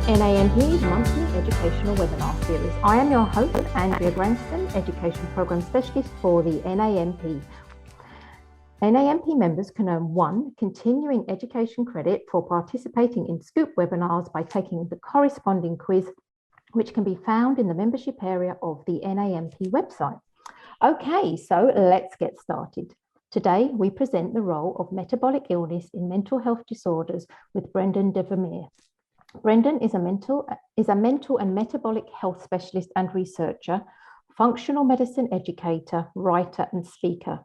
NANP's monthly educational webinar series. I am your host, Andrea Granston, Education Program Specialist for the NANP. NANP members can earn 1 continuing education credit for participating in Scoop webinars by taking the corresponding quiz, which can be found in the membership area of the NANP website. Okay, so let's get started. Today, we present the role of metabolic illness in mental health disorders with Brendan de Vermeire. Brendan is a mental and metabolic health specialist and researcher, functional medicine educator, writer, and speaker.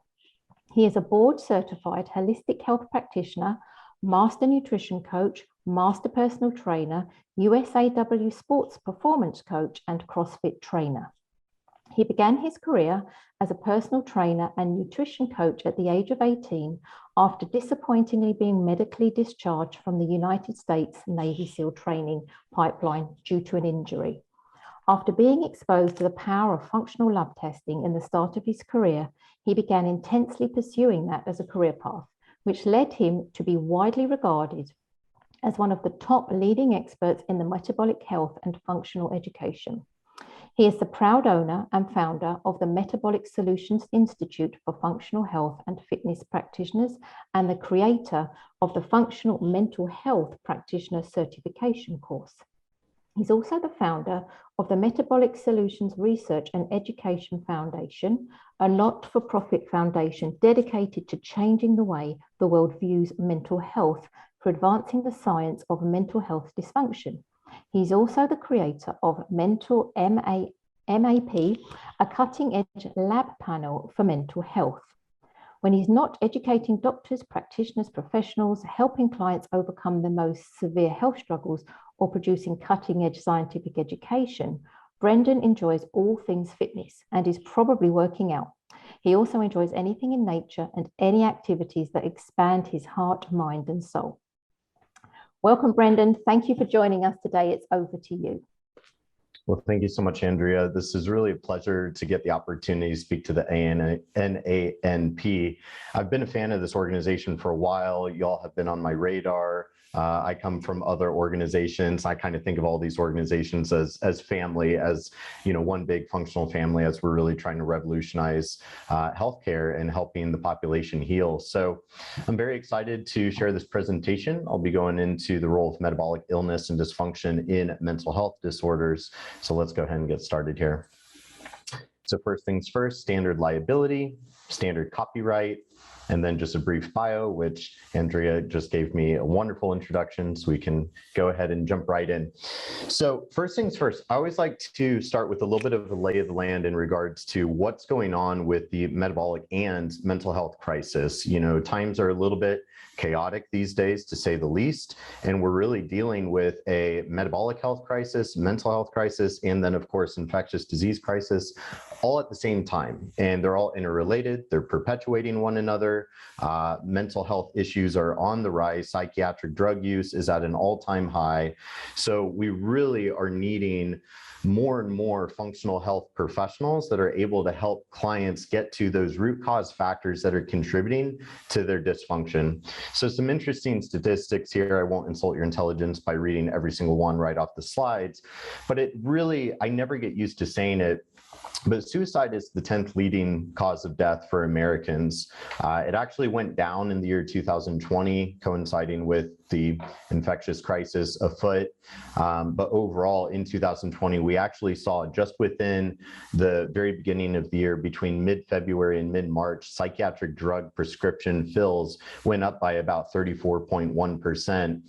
He is a board-certified holistic health practitioner, master nutrition coach, master personal trainer, USAW sports performance coach, and CrossFit trainer. He began his career as a personal trainer and nutrition coach at the age of 18 after disappointingly being medically discharged from the United States Navy SEAL training pipeline due to an injury. After being exposed to the power of functional lab testing in the start of his career, he began intensely pursuing that as a career path, which led him to be widely regarded as one of the top leading experts in the metabolic health and functional education. He is the proud owner and founder of the Metabolic Solutions Institute for Functional Health and Fitness Practitioners and the creator of the Functional Mental Health Practitioner Certification course. He's also the founder of the Metabolic Solutions Research and Education Foundation, a not-for-profit foundation dedicated to changing the way the world views mental health for advancing the science of mental health dysfunction. He's also the creator of Mental MAP, a cutting-edge lab panel for mental health. When he's not educating doctors, practitioners, professionals, helping clients overcome the most severe health struggles, or producing cutting-edge scientific education, Brendan enjoys all things fitness and is probably working out. He also enjoys anything in nature and any activities that expand his heart, mind, and soul. Welcome, Brendan. Thank you for joining us today. It's over to you. Well, thank you so much, Andrea. This is really a pleasure to get the opportunity to speak to the NANP. I've been a fan of this organization for a while. Y'all have been on my radar. I come from other organizations. I kind of think of all these organizations as family, as one big functional family, as we're really trying to revolutionize healthcare and helping the population heal. So I'm very excited to share this presentation. I'll be going into the role of metabolic illness and dysfunction in mental health disorders. So let's go ahead and get started here. So first things first, standard liability, standard copyright, and then just a brief bio, which Andrea just gave me a wonderful introduction, so we can go ahead and jump right in. So first things first, I always like to start with a little bit of the lay of the land in regards to what's going on with the metabolic and mental health crisis. Times are a little bit chaotic these days, to say the least, and we're really dealing with a metabolic health crisis, mental health crisis, and then of course infectious disease crisis, all at the same time, and they're all interrelated. They're perpetuating one another. Mental health issues are on the rise. Psychiatric drug use is at an all-time high. So we really are needing more and more functional health professionals that are able to help clients get to those root cause factors that are contributing to their dysfunction. So some interesting statistics here. I won't insult your intelligence by reading every single one right off the slides, but it really, I never get used to saying it, but suicide is the 10th leading cause of death for Americans. It actually went down in the year 2020, coinciding with the infectious crisis afoot. But overall, in 2020, we actually saw just within the very beginning of the year, between mid-February and mid-March, psychiatric drug prescription fills went up by about 34.1%.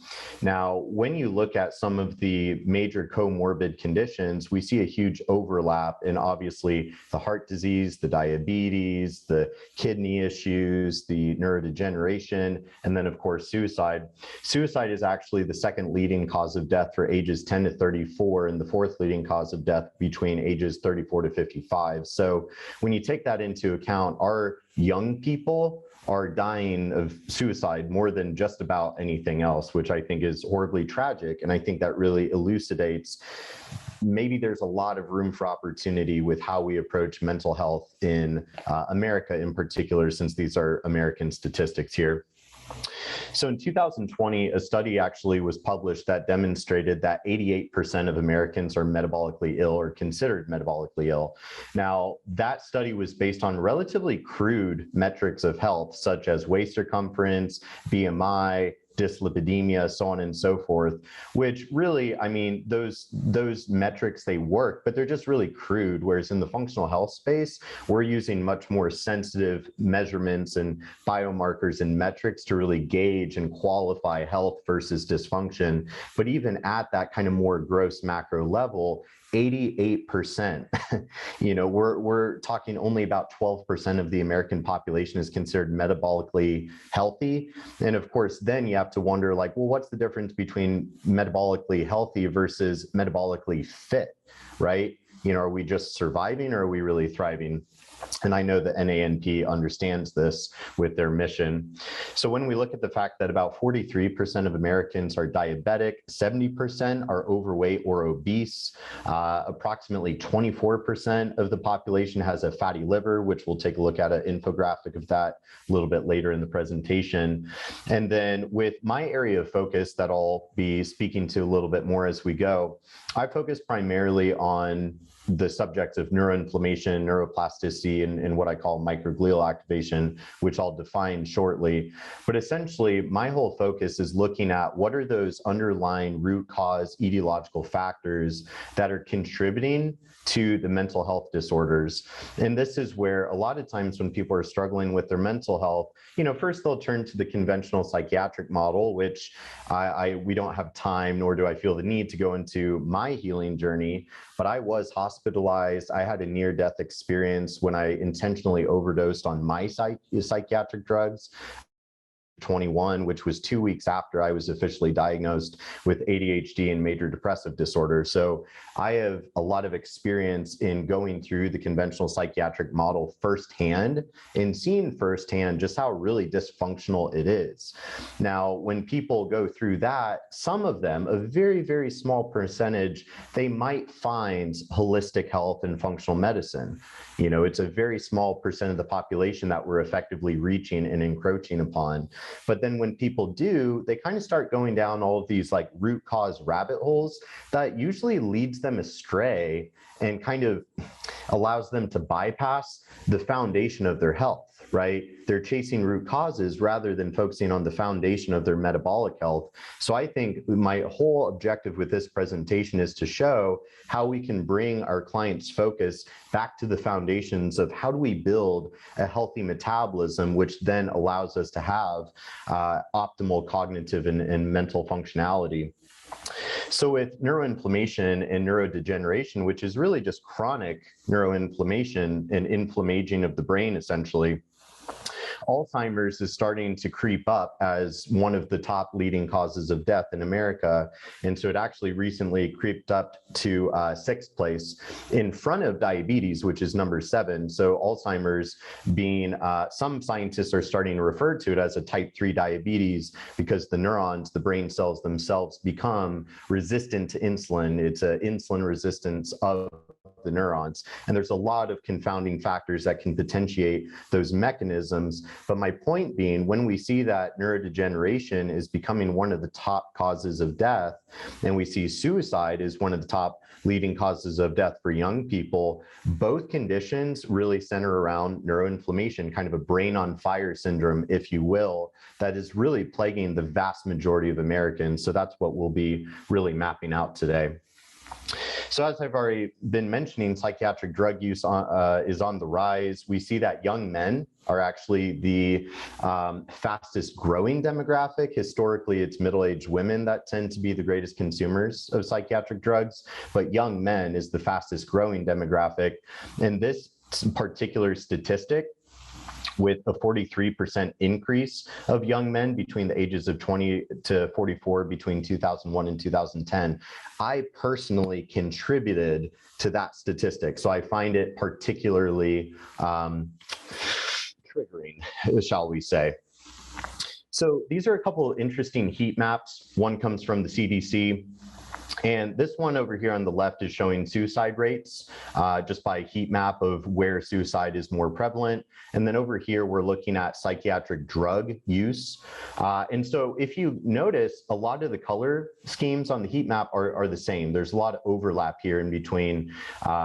Now, when you look at some of the major comorbid conditions, we see a huge overlap in obviously the heart disease, the diabetes, the kidney issues, the neurodegeneration, and then of course suicide. Suicide is actually the 2nd leading cause of death for ages 10 to 34 and the 4th leading cause of death between ages 34 to 55. So when you take that into account, our young people are dying of suicide more than just about anything else, which I think is horribly tragic. And I think that really elucidates maybe there's a lot of room for opportunity with how we approach mental health in America in particular, since these are American statistics here. So in 2020, a study actually was published that demonstrated that 88% of Americans are metabolically ill or considered metabolically ill. Now, that study was based on relatively crude metrics of health, such as waist circumference, BMI, dyslipidemia, so on and so forth, which really, I mean, those metrics, they work, but they're just really crude. Whereas in the functional health space, we're using much more sensitive measurements and biomarkers and metrics to really gauge and qualify health versus dysfunction. But even at that kind of more gross macro level, 88%, we're talking only about 12% of the American population is considered metabolically healthy. And of course, then you have to wonder, like, well, what's the difference between metabolically healthy versus metabolically fit, right? Are we just surviving or are we really thriving? And I know that NANP understands this with their mission. So when we look at the fact that about 43% of Americans are diabetic, 70% are overweight or obese, approximately 24% of the population has a fatty liver, which we'll take a look at an infographic of that a little bit later in the presentation. And then with my area of focus that I'll be speaking to a little bit more as we go, I focus primarily on the subjects of neuroinflammation, neuroplasticity, and what I call microglial activation, which I'll define shortly. But essentially, my whole focus is looking at what are those underlying root cause etiological factors that are contributing to the mental health disorders. And this is where a lot of times when people are struggling with their mental health, first they'll turn to the conventional psychiatric model, which we don't have time, nor do I feel the need to go into my healing journey, but I was hospitalized. I had a near-death experience when I intentionally overdosed on my psychiatric drugs. 21, which was 2 weeks after I was officially diagnosed with ADHD and major depressive disorder. So I have a lot of experience in going through the conventional psychiatric model firsthand and seeing firsthand just how really dysfunctional it is. Now, when people go through that, some of them, a very, very small percentage, they might find holistic health and functional medicine. It's a very small percent of the population that we're effectively reaching and encroaching upon. But then when people do, they kind of start going down all of these like root cause rabbit holes that usually leads them astray and kind of allows them to bypass the foundation of their health, right? They're chasing root causes rather than focusing on the foundation of their metabolic health. So I think my whole objective with this presentation is to show how we can bring our clients' focus back to the foundations of how do we build a healthy metabolism, which then allows us to have optimal cognitive and mental functionality. So with neuroinflammation and neurodegeneration, which is really just chronic neuroinflammation and inflammaging of the brain, essentially, Alzheimer's is starting to creep up as one of the top leading causes of death in America. And so it actually recently creeped up to 6th place in front of diabetes, which is number 7. So Alzheimer's being, some scientists are starting to refer to it as a type 3 diabetes because the neurons, the brain cells themselves become resistant to insulin. It's an insulin resistance of the neurons. And there's a lot of confounding factors that can potentiate those mechanisms. But my point being, when we see that neurodegeneration is becoming one of the top causes of death, and we see suicide is one of the top leading causes of death for young people, both conditions really center around neuroinflammation, kind of a brain on fire syndrome, if you will, that is really plaguing the vast majority of Americans. So that's what we'll be really mapping out today. So as I've already been mentioning, psychiatric drug use is on the rise. We see that young men are actually the fastest growing demographic. Historically, it's middle-aged women that tend to be the greatest consumers of psychiatric drugs, but young men is the fastest growing demographic. And this particular statistic, with a 43% increase of young men between the ages of 20 to 44 between 2001 and 2010. I personally contributed to that statistic. So I find it particularly triggering, shall we say. So these are a couple of interesting heat maps. One comes from the CDC. And this one over here on the left is showing suicide rates just by a heat map of where suicide is more prevalent. And then over here, we're looking at psychiatric drug use. And so if you notice, a lot of the color schemes on the heat map are the same. There's a lot of overlap here in between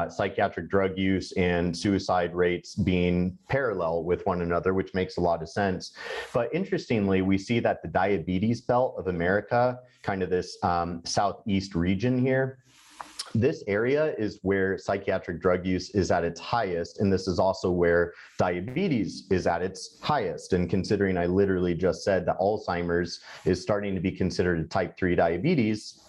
psychiatric drug use and suicide rates being parallel with one another, which makes a lot of sense. But interestingly, we see that the diabetes belt of America, kind of this southeast region here, this area is where psychiatric drug use is at its highest, and this is also where diabetes is at its highest. And considering I literally just said that Alzheimer's is starting to be considered a type 3 diabetes,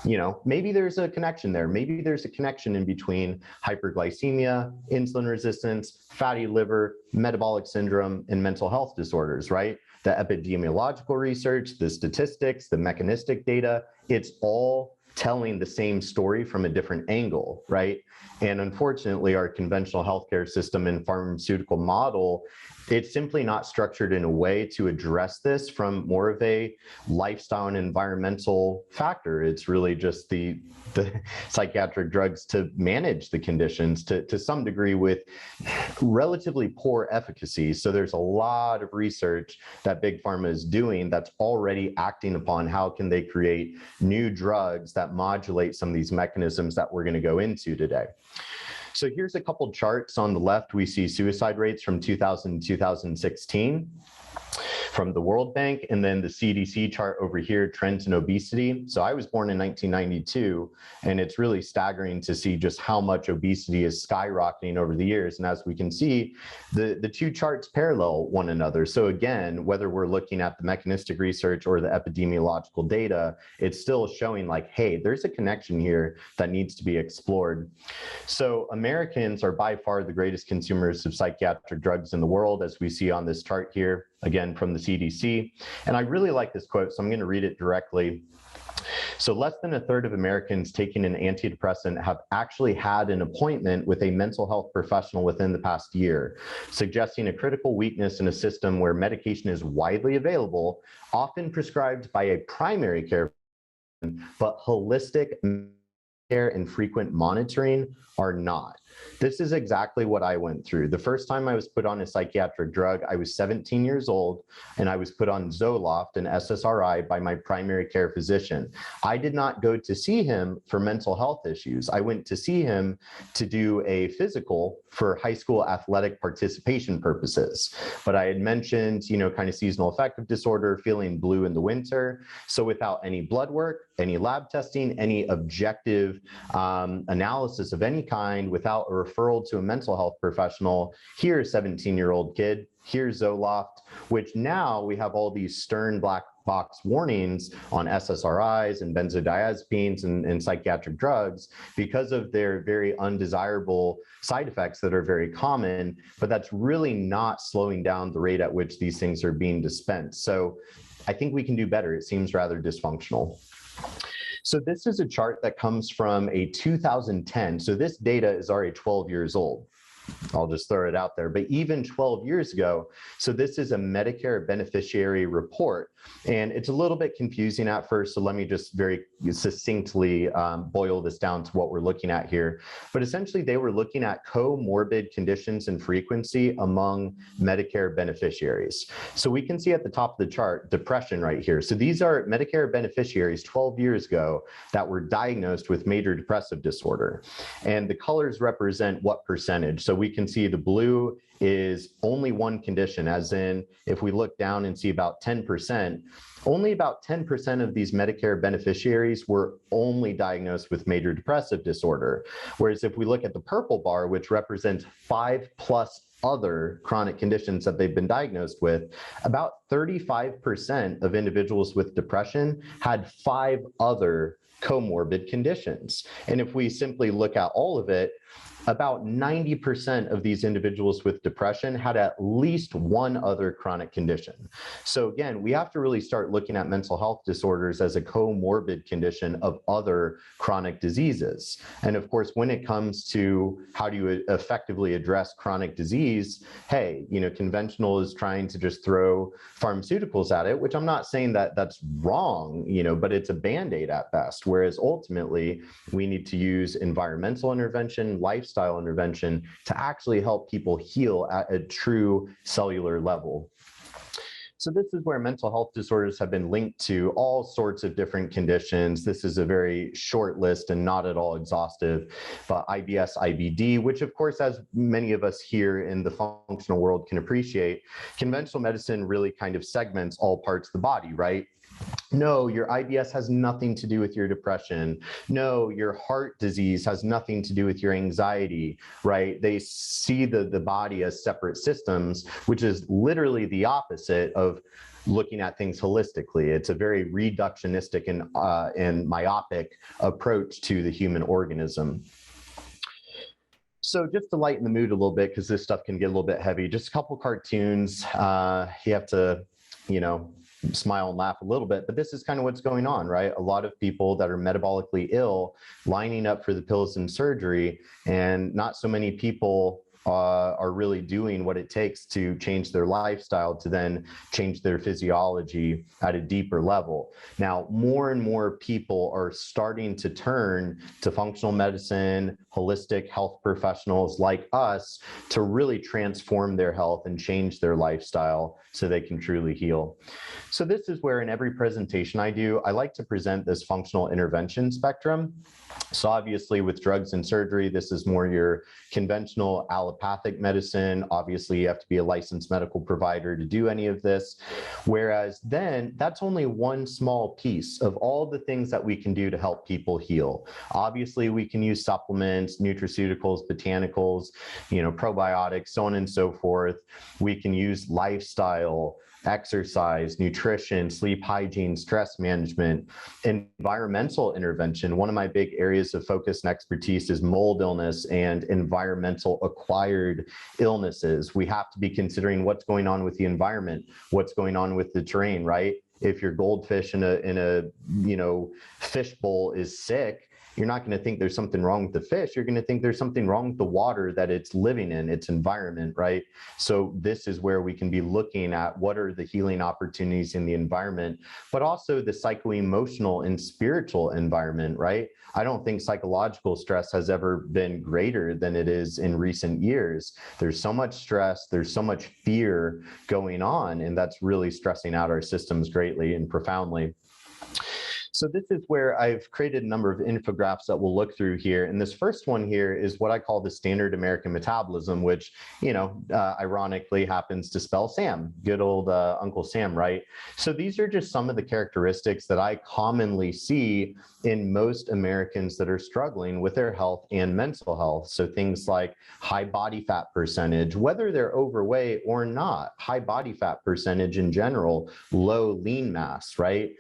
you know, maybe there's a connection there. Maybe there's a connection in between hyperglycemia, insulin resistance, fatty liver, metabolic syndrome, and mental health disorders, right? The epidemiological research, the statistics, the mechanistic data, it's all telling the same story from a different angle, right? And unfortunately, our conventional healthcare system and pharmaceutical model, it's simply not structured in a way to address this from more of a lifestyle and environmental factor. It's really just the psychiatric drugs to manage the conditions to some degree with relatively poor efficacy. So there's a lot of research that Big Pharma is doing that's already acting upon how can they create new drugs that modulate some of these mechanisms that we're going to go into today. So here's a couple charts. On the left, we see suicide rates from 2000 to 2016 from the World Bank, and then the CDC chart over here, trends in obesity. So I was born in 1992, and it's really staggering to see just how much obesity is skyrocketing over the years. And as we can see, the two charts parallel one another. So again, whether we're looking at the mechanistic research or the epidemiological data, it's still showing like, hey, there's a connection here that needs to be explored. So Americans are by far the greatest consumers of psychiatric drugs in the world, as we see on this chart here, again, from the CDC. And I really like this quote, so I'm going to read it directly. So less than a third of Americans taking an antidepressant have actually had an appointment with a mental health professional within the past year, suggesting a critical weakness in a system where medication is widely available, often prescribed by a primary care, but holistic care and frequent monitoring are not. This is exactly what I went through. The first time I was put on a psychiatric drug, I was 17 years old, and I was put on Zoloft and SSRI by my primary care physician. I did not go to see him for mental health issues. I went to see him to do a physical for high school athletic participation purposes. But I had mentioned, you know, kind of seasonal affective disorder, feeling blue in the winter. So without any blood work, any lab testing, any objective analysis of any kind, without a referral to a mental health professional, here's a 17-year-old kid, here's Zoloft, which now we have all these stern black box warnings on SSRIs and benzodiazepines and psychiatric drugs because of their very undesirable side effects that are very common, but that's really not slowing down the rate at which these things are being dispensed. So I think we can do better. It seems rather dysfunctional. So this is a chart that comes from a 2010. So this data is already 12 years old. I'll just throw it out there, but even 12 years ago, so this is a Medicare beneficiary report, and it's a little bit confusing at first, so let me just very succinctly boil this down to what we're looking at here. But essentially, they were looking at comorbid conditions and frequency among Medicare beneficiaries. So we can see at the top of the chart, depression right here. So these are Medicare beneficiaries 12 years ago that were diagnosed with major depressive disorder, and the colors represent what percentage. So we can see the blue is only one condition, as in if we look down and see about 10%, only about 10% of these Medicare beneficiaries were only diagnosed with major depressive disorder. Whereas if we look at the purple bar, which represents 5+ other chronic conditions that they've been diagnosed with, about 35% of individuals with depression had 5 other comorbid conditions. And if we simply look at all of it, about 90% of these individuals with depression had at least one other chronic condition. So again, we have to really start looking at mental health disorders as a comorbid condition of other chronic diseases. And of course, when it comes to how do you effectively address chronic disease, disease, hey, conventional is trying to just throw pharmaceuticals at it, which I'm not saying that that's wrong, but it's a Band-Aid at best. Whereas ultimately, we need to use environmental intervention, lifestyle intervention to actually help people heal at a true cellular level. So this is where mental health disorders have been linked to all sorts of different conditions. This is a very short list and not at all exhaustive, but IBS, IBD, which of course, as many of us here in the functional world can appreciate, conventional medicine really kind of segments all parts of the body, right? No, your IBS has nothing to do with your depression. No, your heart disease has nothing to do with your anxiety, right? They see the body as separate systems, which is literally the opposite of looking at things holistically. It's a very reductionistic and myopic approach to the human organism. So just to lighten the mood a little bit, because this stuff can get a little bit heavy, just a couple cartoons. You have to, smile and laugh a little bit, but this is kind of what's going on, right? A lot of people that are metabolically ill lining up for the pills and surgery, and not so many people are really doing what it takes to change their lifestyle to then change their physiology at a deeper level. Now, more and more people are starting to turn to functional medicine, holistic health professionals like us to really transform their health and change their lifestyle so they can truly heal. So this is where in every presentation I do, I like to present this functional intervention spectrum. So obviously with drugs and surgery, this is more your conventional allopathic medicine. Obviously you have to be a licensed medical provider to do any of this. Whereas then that's only one small piece of all the things that we can do to help people heal. Obviously we can use supplements, nutraceuticals, botanicals, probiotics, so on and so forth. We can use lifestyle, exercise, nutrition, sleep hygiene, stress management, environmental intervention. One of my big areas of focus and expertise is mold illness and environmental acquired illnesses. We have to be considering what's going on with the environment, what's going on with the terrain, right? If your goldfish in a fish bowl is sick, you're not going to think there's something wrong with the fish. You're going to think there's something wrong with the water that it's living in, its environment, right? So this is where we can be looking at what are the healing opportunities in the environment, but also the psycho-emotional and spiritual environment, right? I don't think psychological stress has ever been greater than it is in recent years. There's so much stress, there's so much fear going on, and that's really stressing out our systems greatly and profoundly. So this is where I've created a number of infographics that we'll look through here. And this first one here is what I call the standard American metabolism, which, ironically happens to spell Sam, good old Uncle Sam, right? So these are just some of the characteristics that I commonly see in most Americans that are struggling with their health and mental health. So things like high body fat percentage, whether they're overweight or not, high body fat percentage in general, low lean mass, right?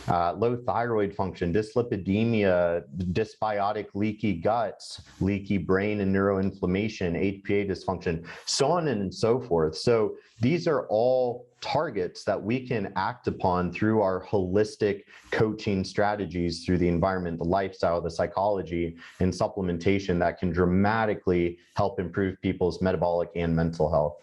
Low thyroid function, dyslipidemia, dysbiotic leaky guts, leaky brain and neuroinflammation, HPA dysfunction, so on and so forth. So these are all targets that we can act upon through our holistic coaching strategies through the environment, the lifestyle, the psychology, and supplementation that can dramatically help improve people's metabolic and mental health.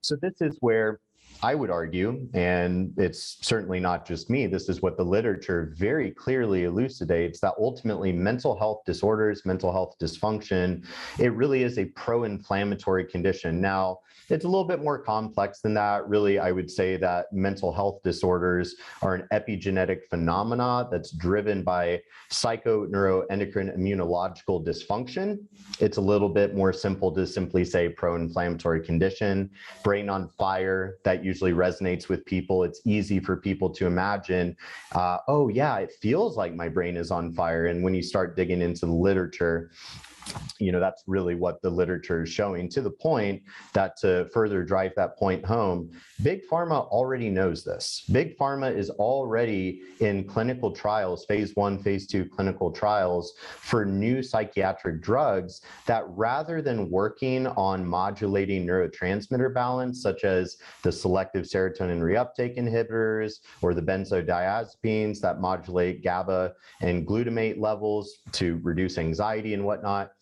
So this is where I would argue, and it's certainly not just me, this is what the literature very clearly elucidates, that ultimately mental health disorders, mental health dysfunction, it really is a pro-inflammatory condition. Now, it's a little bit more complex than that. Really, I would say that mental health disorders are an epigenetic phenomena that's driven by psychoneuroendocrine immunological dysfunction. It's a little bit more simple to simply say pro-inflammatory condition. Brain on fire, that usually resonates with people. It's easy for people to imagine, oh yeah, it feels like my brain is on fire. And when you start digging into the literature, that's really what the literature is showing, to the point that to further drive that point home, Big Pharma already knows this. Big Pharma is already in clinical trials, phase 1, phase 2 clinical trials for new psychiatric drugs that, rather than working on modulating neurotransmitter balance, such as the selective serotonin reuptake inhibitors or the benzodiazepines that modulate GABA and glutamate levels to reduce anxiety and whatnot,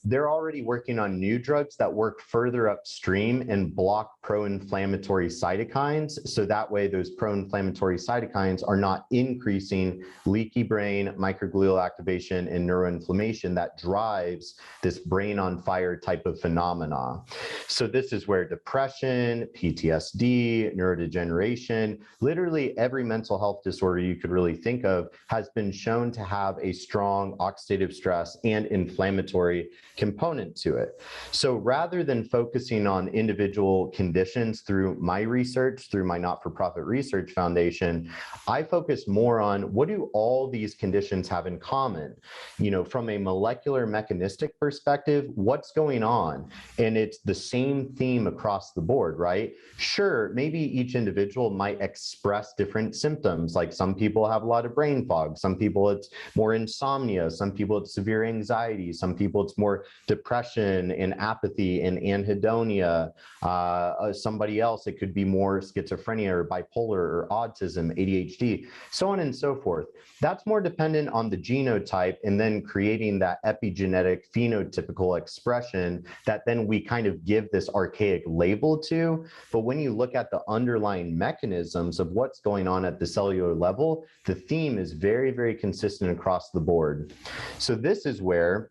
they're already working on new drugs that work further upstream and block pro-inflammatory cytokines. So that way those pro-inflammatory cytokines are not increasing leaky brain, microglial activation, and neuroinflammation that drives this brain on fire type of phenomena. So this is where depression, PTSD, neurodegeneration, literally every mental health disorder you could really think of has been shown to have a strong oxidative stress and inflammatory component to it. So rather than focusing on individual conditions through my research, through my not-for-profit research foundation, I focus more on what do all these conditions have in common? You know, from a molecular mechanistic perspective, what's going on? And it's the same theme across the board, right? Sure, maybe each individual might express different symptoms, like some people have a lot of brain fog, some people it's more insomnia, some people it's severe anxiety, some people it's more depression and apathy and anhedonia. Somebody else, it could be more schizophrenia or bipolar or autism, ADHD, so on and so forth. That's more dependent on the genotype and then creating that epigenetic phenotypical expression that then we kind of give this archaic label to. But when you look at the underlying mechanisms of what's going on at the cellular level, the theme is very, very consistent across the board. So this is where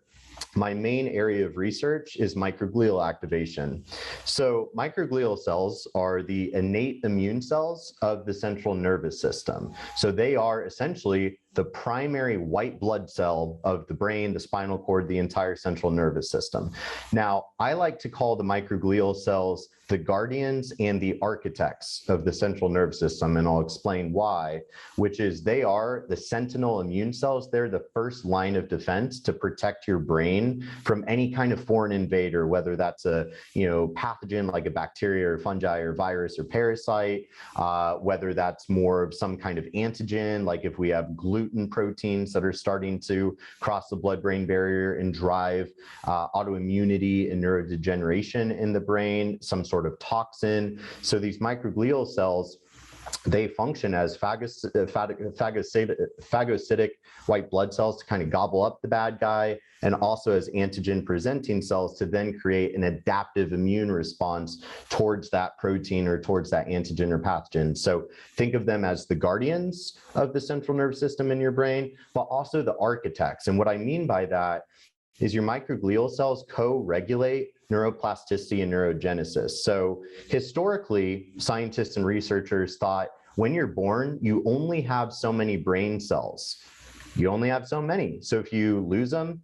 my main area of research is microglial activation. So microglial cells are the innate immune cells of the central nervous system. So they are essentially the primary white blood cell of the brain, the spinal cord, the entire central nervous system. Now, I like to call the microglial cells the guardians and the architects of the central nervous system, and I'll explain why, which is they are the sentinel immune cells. They're the first line of defense to protect your brain from any kind of foreign invader, whether that's a pathogen like a bacteria or fungi or virus or parasite, whether that's more of some kind of antigen, like if we have gluten proteins that are starting to cross the blood-brain barrier and drive autoimmunity and neurodegeneration in the brain, some sort of toxin. So these microglial cells, they function as phagocytic white blood cells to kind of gobble up the bad guy, and also as antigen presenting cells to then create an adaptive immune response towards that protein or towards that antigen or pathogen. So think of them as the guardians of the central nervous system in your brain, but also the architects. And what I mean by that is your microglial cells co-regulate neuroplasticity and neurogenesis. So historically, scientists and researchers thought when you're born, you only have so many brain cells. You only have so many. So if you lose them,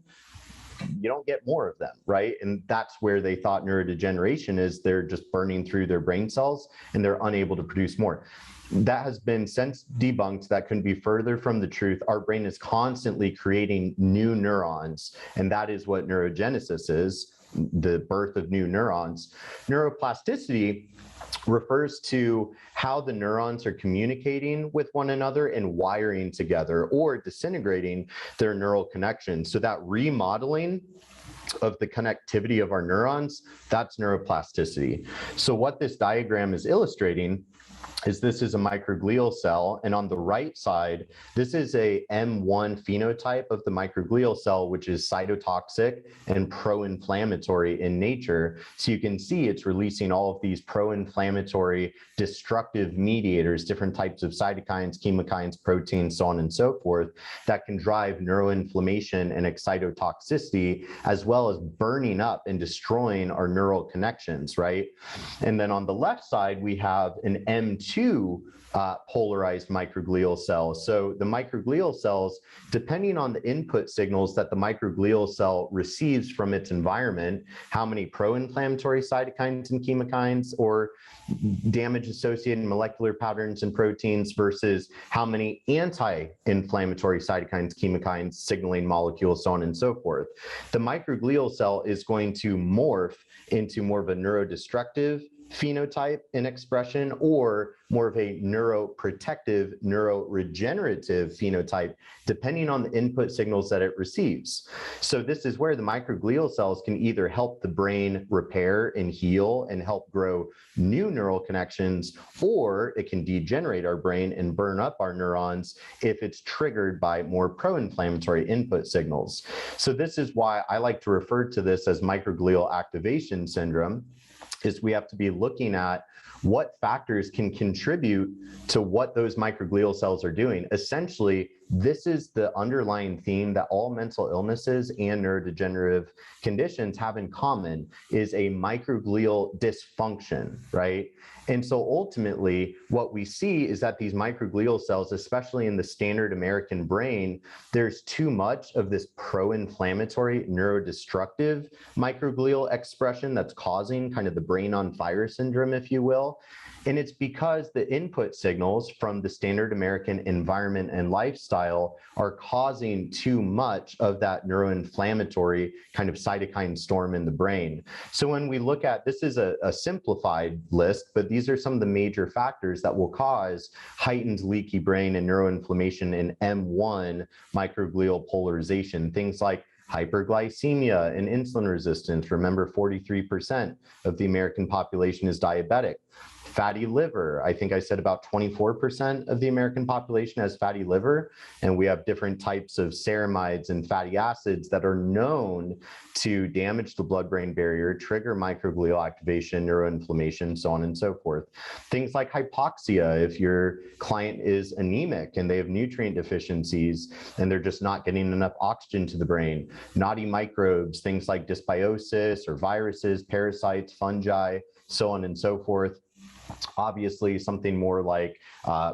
you don't get more of them, right? And that's where they thought neurodegeneration is. They're just burning through their brain cells and they're unable to produce more. That has been since debunked. That couldn't be further from the truth. Our brain is constantly creating new neurons, and that is what neurogenesis is, the birth of new neurons. Neuroplasticity refers to how the neurons are communicating with one another and wiring together or disintegrating their neural connections. So that remodeling of the connectivity of our neurons, that's neuroplasticity. So what this diagram is illustrating is this is a microglial cell, and on the right side, this is a M1 phenotype of the microglial cell, which is cytotoxic and pro-inflammatory in nature. So you can see it's releasing all of these pro-inflammatory destructive mediators, different types of cytokines, chemokines, proteins, so on and so forth, that can drive neuroinflammation and excitotoxicity, as well as burning up and destroying our neural connections, right? And then on the left side, we have an M2 polarized microglial cells. So the microglial cells, depending on the input signals that the microglial cell receives from its environment, how many pro-inflammatory cytokines and chemokines or damage-associated molecular patterns and proteins versus how many anti-inflammatory cytokines, chemokines, signaling molecules, so on and so forth. The microglial cell is going to morph into more of a neurodestructive phenotype and expression, or more of a neuroprotective, neuroregenerative phenotype, depending on the input signals that it receives. So this is where the microglial cells can either help the brain repair and heal and help grow new neural connections, or it can degenerate our brain and burn up our neurons if it's triggered by more pro-inflammatory input signals. So this is why I like to refer to this as microglial activation syndrome, is we have to be looking at what factors can contribute to what those microglial cells are doing. Essentially, this is the underlying theme that all mental illnesses and neurodegenerative conditions have in common, is a microglial dysfunction, right? And so ultimately, what we see is that these microglial cells, especially in the standard American brain, there's too much of this pro-inflammatory, neurodestructive microglial expression that's causing kind of the brain on fire syndrome, if you will. And it's because the input signals from the standard American environment and lifestyle are causing too much of that neuroinflammatory kind of cytokine storm in the brain. So when we look at, this is a simplified list, but these are some of the major factors that will cause heightened leaky brain and neuroinflammation in M1 microglial polarization. Things like hyperglycemia and insulin resistance. Remember, 43% of the American population is diabetic. Fatty liver, I think I said about 24% of the American population has fatty liver, and we have different types of ceramides and fatty acids that are known to damage the blood-brain barrier, trigger microglial activation, neuroinflammation, so on and so forth. Things like hypoxia, if your client is anemic and they have nutrient deficiencies and they're just not getting enough oxygen to the brain. Naughty microbes, things like dysbiosis or viruses, parasites, fungi, so on and so forth. Obviously, something more like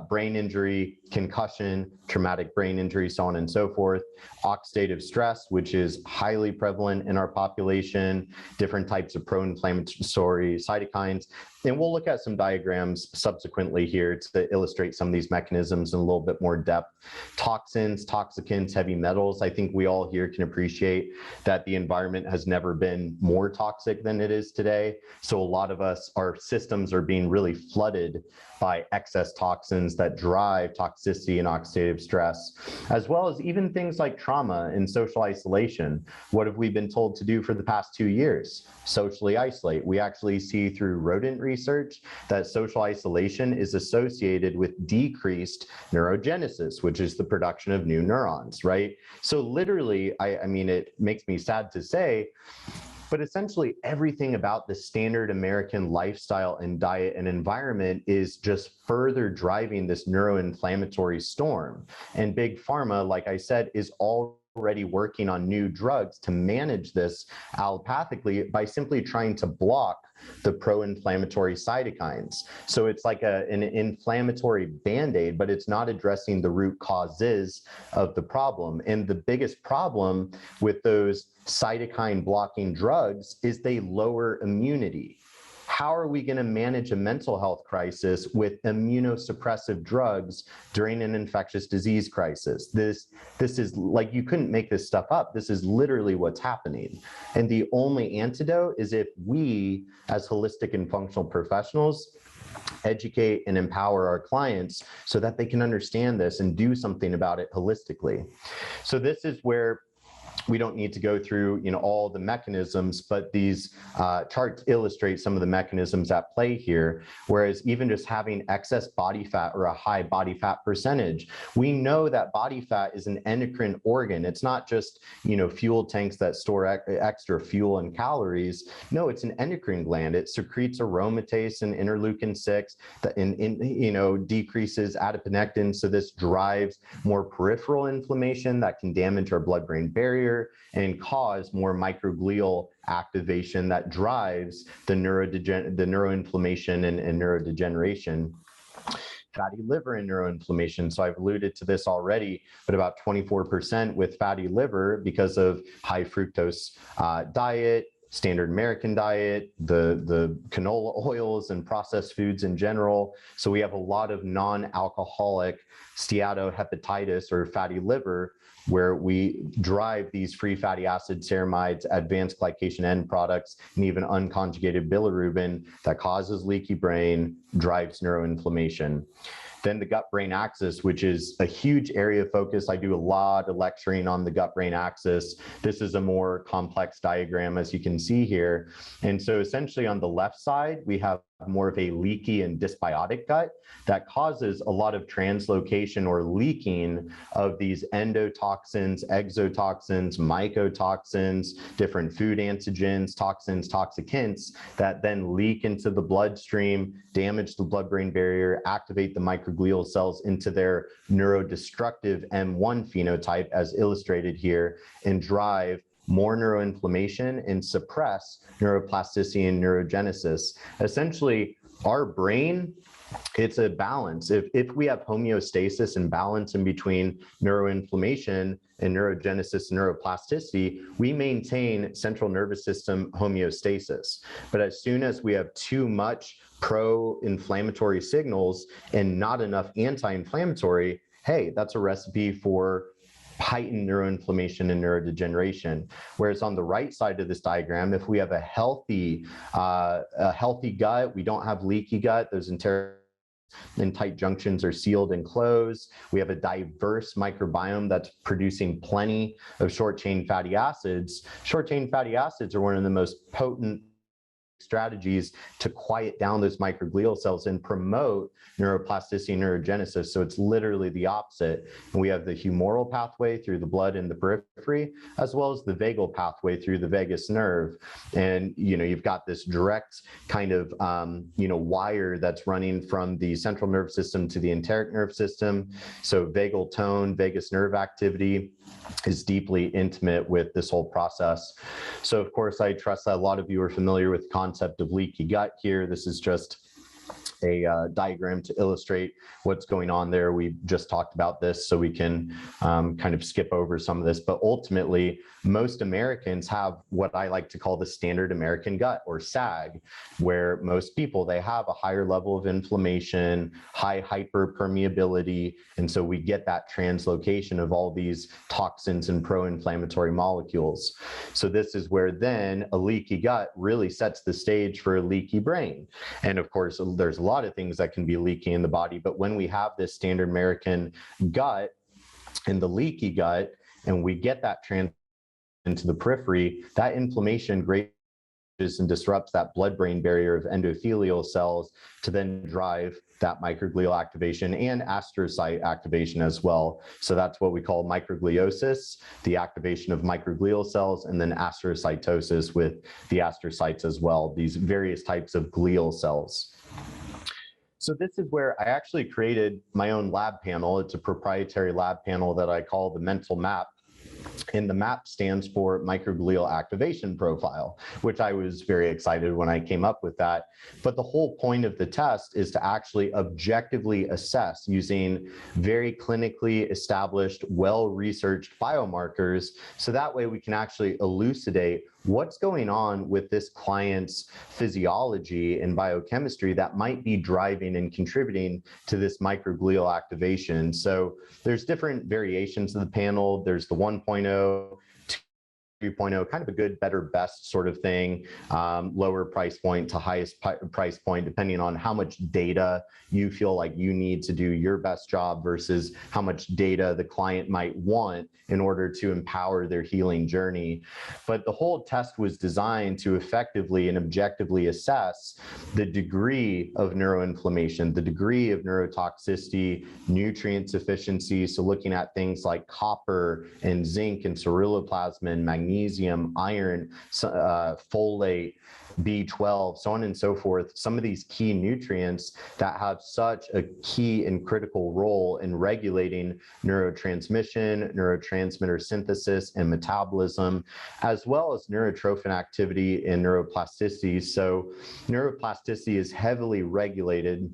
brain injury, concussion, traumatic brain injury, so on and so forth. Oxidative stress, which is highly prevalent in our population, different types of pro-inflammatory cytokines. And we'll look at some diagrams subsequently here to illustrate some of these mechanisms in a little bit more depth. Toxins, toxicants, heavy metals. I think we all here can appreciate that the environment has never been more toxic than it is today. So a lot of us, our systems are being really flooded by excess toxins that drive toxicity and oxidative stress, as well as even things like trauma and social isolation. What have we been told to do for the past 2 years? Socially isolate. We actually see through rodent research that social isolation is associated with decreased neurogenesis, which is the production of new neurons, right? So literally, I mean, it makes me sad to say, but essentially everything about the standard American lifestyle and diet and environment is just further driving this neuroinflammatory storm. And Big Pharma, like I said, is already working on new drugs to manage this allopathically by simply trying to block the pro-inflammatory cytokines. So it's like an inflammatory band-aid, but it's not addressing the root causes of the problem. And the biggest problem with those cytokine blocking drugs is they lower immunity. How are we going to manage a mental health crisis with immunosuppressive drugs during an infectious disease crisis? This is like, you couldn't make this stuff up. This is literally what's happening. And the only antidote is if we, as holistic and functional professionals, educate and empower our clients so that they can understand this and do something about it holistically. So this is where we don't need to go through, all the mechanisms, but these charts illustrate some of the mechanisms at play here. Whereas even just having excess body fat or a high body fat percentage, we know that body fat is an endocrine organ. It's not just, fuel tanks that store extra fuel and calories. No, it's an endocrine gland. It secretes aromatase and interleukin-6 that decreases adiponectin. So this drives more peripheral inflammation that can damage our blood-brain barrier and cause more microglial activation that drives the neuroinflammation and neurodegeneration. Fatty liver and neuroinflammation. So I've alluded to this already, but about 24% with fatty liver because of high fructose diet, standard American diet, the canola oils and processed foods in general. So we have a lot of non-alcoholic steatohepatitis or fatty liver, where we drive these free fatty acids, ceramides, advanced glycation end products, and even unconjugated bilirubin that causes leaky brain, drives neuroinflammation. Then the gut-brain axis, which is a huge area of focus. I do a lot of lecturing on the gut-brain axis. This is a more complex diagram, as you can see here. And so essentially on the left side, we have more of a leaky and dysbiotic gut that causes a lot of translocation or leaking of these endotoxins, exotoxins, mycotoxins, different food antigens, toxins, toxicants that then leak into the bloodstream, damage the blood-brain barrier, activate the microglial cells into their neurodestructive M1 phenotype as illustrated here, and drive more neuroinflammation and suppress neuroplasticity and neurogenesis. Essentially, our brain, it's a balance. If we have homeostasis and balance in between neuroinflammation and neurogenesis and neuroplasticity, we maintain central nervous system homeostasis. But as soon as we have too much pro-inflammatory signals and not enough anti-inflammatory, hey, that's a recipe for heightened neuroinflammation and neurodegeneration. Whereas on the right side of this diagram, if we have a healthy gut, we don't have leaky gut, those and tight junctions are sealed and closed. We have a diverse microbiome that's producing plenty of short-chain fatty acids. Short-chain fatty acids are one of the most potent strategies to quiet down those microglial cells and promote neuroplasticity and neurogenesis. So it's literally the opposite. And we have the humoral pathway through the blood and the periphery, as well as the vagal pathway through the vagus nerve. And, you've got this direct kind of, wire that's running from the central nervous system to the enteric nerve system. So vagal tone, vagus nerve activity is deeply intimate with this whole process. So of course, I trust that a lot of you are familiar with the concept of leaky gut here. This is just a diagram to illustrate what's going on there. We just talked about this, so we can kind of skip over some of this. But ultimately, most Americans have what I like to call the standard American gut, or SAG, where most people, they have a higher level of inflammation, high hyperpermeability, and so we get that translocation of all these toxins and pro-inflammatory molecules. So this is where then a leaky gut really sets the stage for a leaky brain. And of course, there's a lot of things that can be leaky in the body, but when we have this standard American gut and the leaky gut, and we get that into the periphery, that inflammation greatly and disrupts that blood-brain barrier of endothelial cells to then drive that microglial activation and astrocyte activation as well. So that's what we call microgliosis, the activation of microglial cells, and then astrocytosis with the astrocytes as well, these various types of glial cells. So this is where I actually created my own lab panel. It's a proprietary lab panel that I call the mental map. And the MAP stands for microglial activation profile, which I was very excited when I came up with that. But the whole point of the test is to actually objectively assess using very clinically established, well-researched biomarkers. So that way we can actually elucidate what's going on with this client's physiology and biochemistry that might be driving and contributing to this microglial activation. So there's different variations of the panel. There's the 1.0, 3.0, kind of a good, better, best sort of thing, lower price point to highest price point, depending on how much data you feel like you need to do your best job versus how much data the client might want in order to empower their healing journey. But the whole test was designed to effectively and objectively assess the degree of neuroinflammation, the degree of neurotoxicity, nutrient deficiency. So looking at things like copper and zinc and ceruloplasmin, magnesium, iron, folate, B12, so on and so forth, some of these key nutrients that have such a key and critical role in regulating neurotransmission, neurotransmitter synthesis and metabolism, as well as neurotrophin activity and neuroplasticity. So neuroplasticity is heavily regulated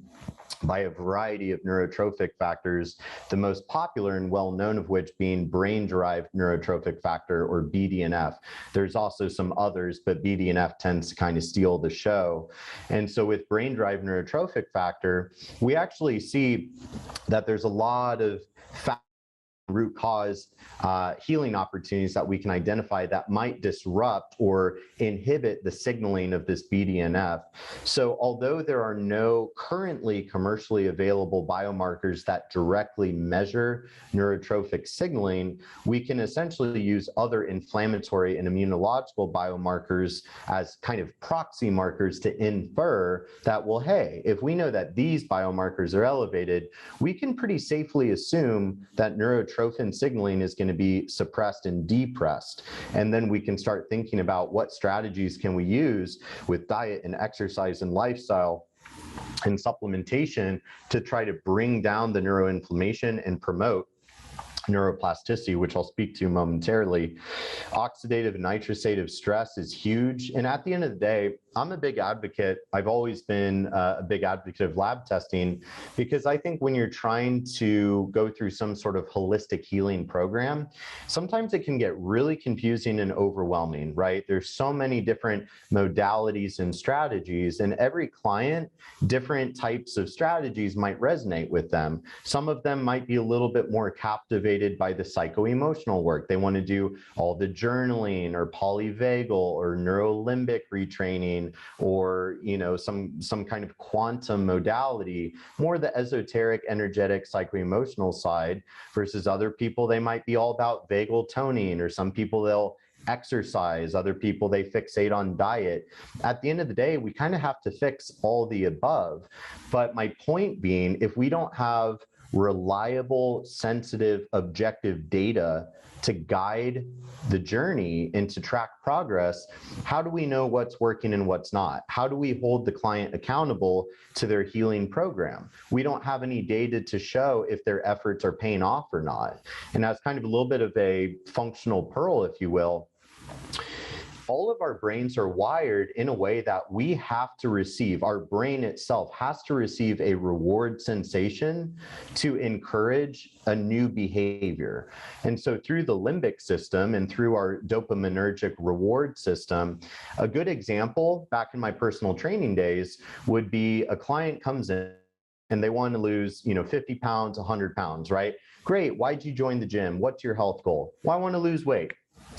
by a variety of neurotrophic factors, the most popular and well-known of which being brain-derived neurotrophic factor, or BDNF. There's also some others, but BDNF tends to kind of steal the show. And so with brain-derived neurotrophic factor, we actually see that there's a lot of root cause healing opportunities that we can identify that might disrupt or inhibit the signaling of this BDNF. So although there are no currently commercially available biomarkers that directly measure neurotrophic signaling, we can essentially use other inflammatory and immunological biomarkers as kind of proxy markers to infer that, well, hey, if we know that these biomarkers are elevated, we can pretty safely assume that neurotrophin signaling is going to be suppressed and depressed. And then we can start thinking about what strategies can we use with diet and exercise and lifestyle and supplementation to try to bring down the neuroinflammation and promote neuroplasticity, which I'll speak to momentarily. Oxidative and nitrosative stress is huge. And at the end of the day, I'm a big advocate. I've always been a big advocate of lab testing because I think when you're trying to go through some sort of holistic healing program, sometimes it can get really confusing and overwhelming, right? There's so many different modalities and strategies, and every client, different types of strategies might resonate with them. Some of them might be a little bit more captivated by the psycho-emotional work. They want to do all the journaling or polyvagal or neurolimbic retraining, or some kind of quantum modality, more the esoteric, energetic, psycho-emotional side, versus other people, they might be all about vagal toning, or some people they'll exercise, other people they fixate on diet. At the end of the day, we kind of have to fix all the above. But my point being, if we don't have reliable, sensitive, objective data to guide the journey and to track progress, how do we know what's working and what's not? How do we hold the client accountable to their healing program? We don't have any data to show if their efforts are paying off or not. And that's kind of a little bit of a functional pearl, if you will. All of our brains are wired in a way that we have to receive, our brain itself has to receive a reward sensation to encourage a new behavior. And so through the limbic system and through our dopaminergic reward system, a good example back in my personal training days would be a client comes in and they want to lose, 50 pounds, 100 pounds, right? Great. Why'd you join the gym? What's your health goal? Well, I want to lose weight.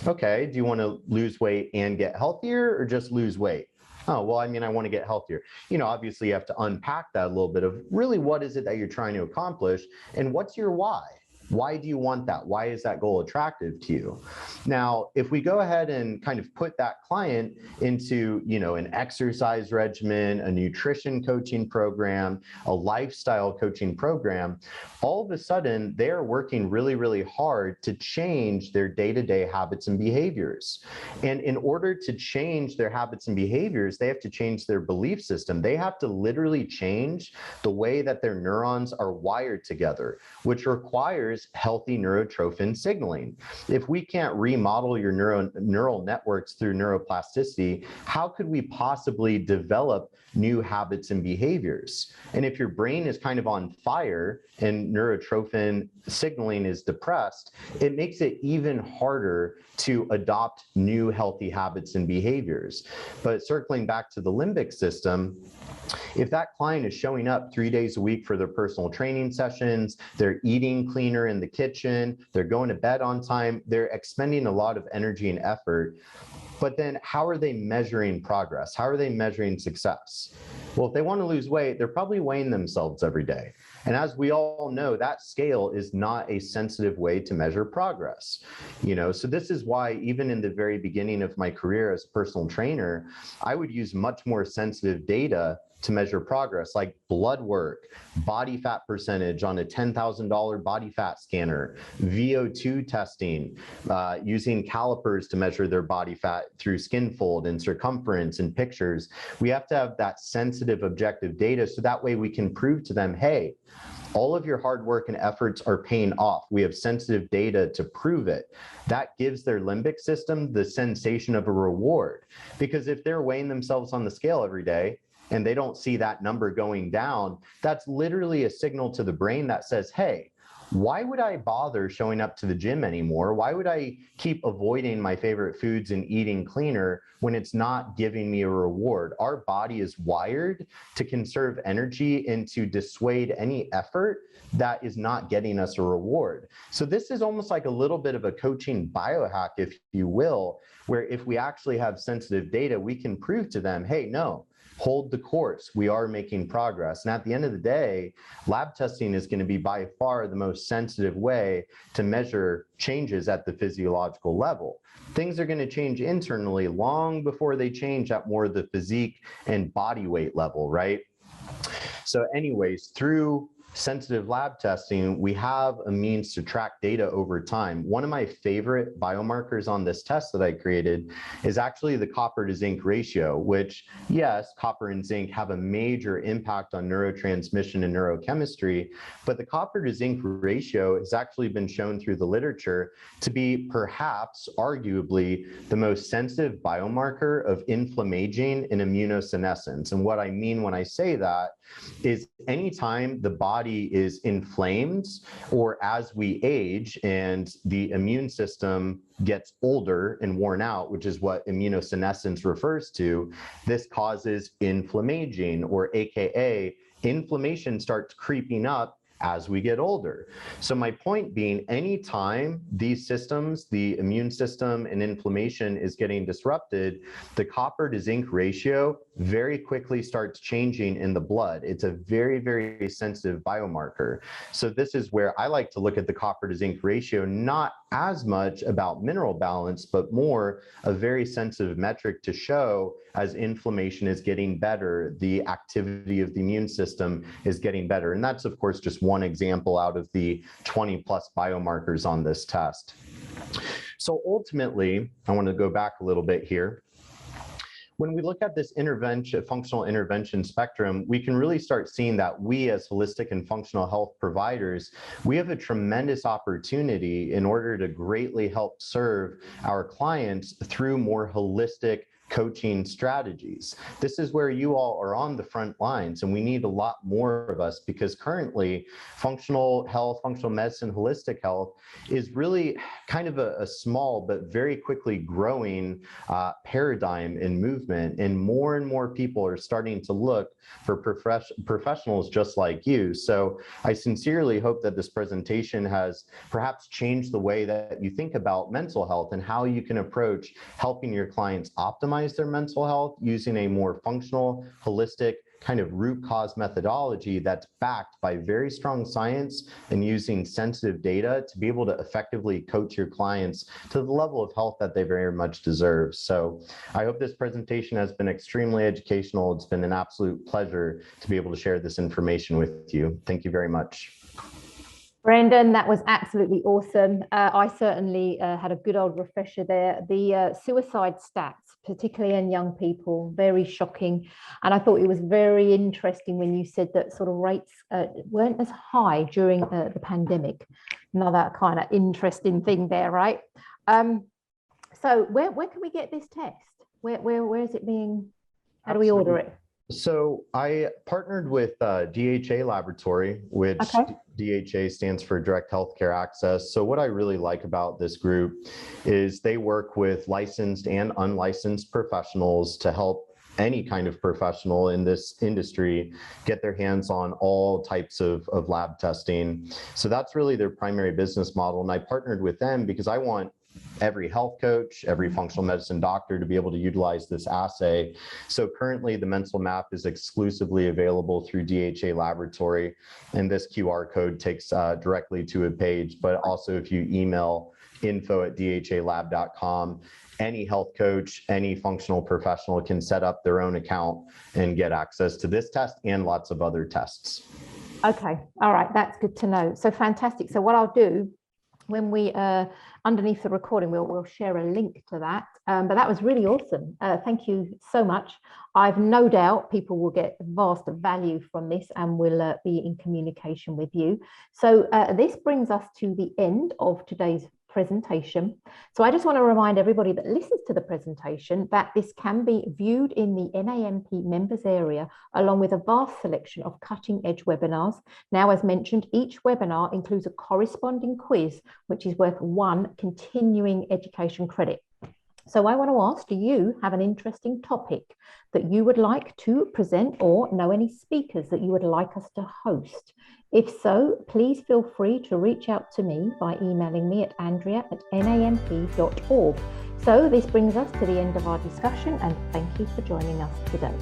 Okay, do you want to lose weight and get healthier, or just lose weight? Oh, well, I want to get healthier. Obviously you have to unpack that a little bit of really what is it that you're trying to accomplish and what's your why? Why do you want that? Why is that goal attractive to you? Now, if we go ahead and kind of put that client into, an exercise regimen, a nutrition coaching program, a lifestyle coaching program, all of a sudden they're working really, really hard to change their day-to-day habits and behaviors. And in order to change their habits and behaviors, they have to change their belief system. They have to literally change the way that their neurons are wired together, which requires healthy neurotrophin signaling. If we can't remodel your neural networks through neuroplasticity, how could we possibly develop new habits and behaviors? And if your brain is kind of on fire and neurotrophin signaling is depressed, it makes it even harder to adopt new healthy habits and behaviors. But circling back to the limbic system, if that client is showing up 3 days a week for their personal training sessions, they're eating cleaner in the kitchen, they're going to bed on time, they're expending a lot of energy and effort, but then how are they measuring progress? How are they measuring success? Well, if they want to lose weight, they're probably weighing themselves every day. And as we all know, that scale is not a sensitive way to measure progress. So this is why even in the very beginning of my career as a personal trainer, I would use much more sensitive data to measure progress, like blood work, body fat percentage on a $10,000 body fat scanner, VO2 testing, using calipers to measure their body fat through skin fold and circumference and pictures. We have to have that sensitive, objective data so that way we can prove to them, hey, all of your hard work and efforts are paying off. We have sensitive data to prove it. That gives their limbic system the sensation of a reward. Because if they're weighing themselves on the scale every day and they don't see that number going down, that's literally a signal to the brain that says, hey, why would I bother showing up to the gym anymore? Why would I keep avoiding my favorite foods and eating cleaner when it's not giving me a reward? Our body is wired to conserve energy and to dissuade any effort that is not getting us a reward. So this is almost like a little bit of a coaching biohack, if you will, where if we actually have sensitive data, we can prove to them, hey, no, hold the course. We are making progress. And at the end of the day, lab testing is going to be by far the most sensitive way to measure changes at the physiological level. Things are going to change internally long before they change at more the physique and body weight level, right? So anyways, through sensitive lab testing, we have a means to track data over time. One of my favorite biomarkers on this test that I created is actually the copper to zinc ratio, which, yes, copper and zinc have a major impact on neurotransmission and neurochemistry, but the copper to zinc ratio has actually been shown through the literature to be perhaps arguably the most sensitive biomarker of inflammaging and immunosenescence. And what I mean when I say that is anytime the body is inflamed, or as we age and the immune system gets older and worn out, which is what immunosenescence refers to, this causes inflammaging, or AKA inflammation starts creeping up as we get older. So my point being, anytime these systems, the immune system and inflammation is getting disrupted, the copper to zinc ratio very quickly starts changing in the blood. It's a very, very sensitive biomarker. So this is where I like to look at the copper to zinc ratio, not as much about mineral balance, but more a very sensitive metric to show as inflammation is getting better, the activity of the immune system is getting better. And that's, of course, just one example out of the 20 plus biomarkers on this test. So ultimately, I want to go back a little bit here. When we look at this intervention, functional intervention spectrum, we can really start seeing that we as holistic and functional health providers, we have a tremendous opportunity in order to greatly help serve our clients through more holistic coaching strategies. This is where you all are on the front lines, and we need a lot more of us, because currently functional health, functional medicine, holistic health is really kind of a small but very quickly growing paradigm and movement, and more people are starting to look for professionals just like you. So I sincerely hope that this presentation has perhaps changed the way that you think about mental health and how you can approach helping your clients optimize their mental health using a more functional, holistic, kind of root cause methodology that's backed by very strong science and using sensitive data to be able to effectively coach your clients to the level of health that they very much deserve. So I hope this presentation has been extremely educational. It's been an absolute pleasure to be able to share this information with you. Thank you very much. Brendan, that was absolutely awesome. I certainly had a good old refresher there. The suicide stats, particularly in young people, very shocking. And I thought it was very interesting when you said that sort of rates weren't as high during the pandemic. Another kind of interesting thing there, right? So where can we get this test? Where is it being? How do we order it? So I partnered with DHA Laboratory, which DHA stands for Direct Healthcare Access. So what I really like about this group is they work with licensed and unlicensed professionals to help any kind of professional in this industry get their hands on all types of lab testing. So that's really their primary business model. And I partnered with them because I want every health coach, every functional medicine doctor to be able to utilize this assay. So currently the mental map is exclusively available through DHA Laboratory, and this QR code takes directly to a page. But also if you email info@dhalab.com, any health coach, any functional professional can set up their own account and get access to this test and lots of other tests. Okay, all right, that's good to know. So fantastic. So what I'll do, when we underneath the recording, we'll share a link to that. But that was really awesome. Thank you so much. I've no doubt people will get vast value from this and will be in communication with you. So this brings us to the end of today's presentation. So I just want to remind everybody that listens to the presentation that this can be viewed in the NANP members area, along with a vast selection of cutting edge webinars. Now, as mentioned, each webinar includes a corresponding quiz, which is worth 1 continuing education credit. So I want to ask, do you have an interesting topic that you would like to present, or know any speakers that you would like us to host? If so, please feel free to reach out to me by emailing me at andrea@namp.org. So this brings us to the end of our discussion, and thank you for joining us today.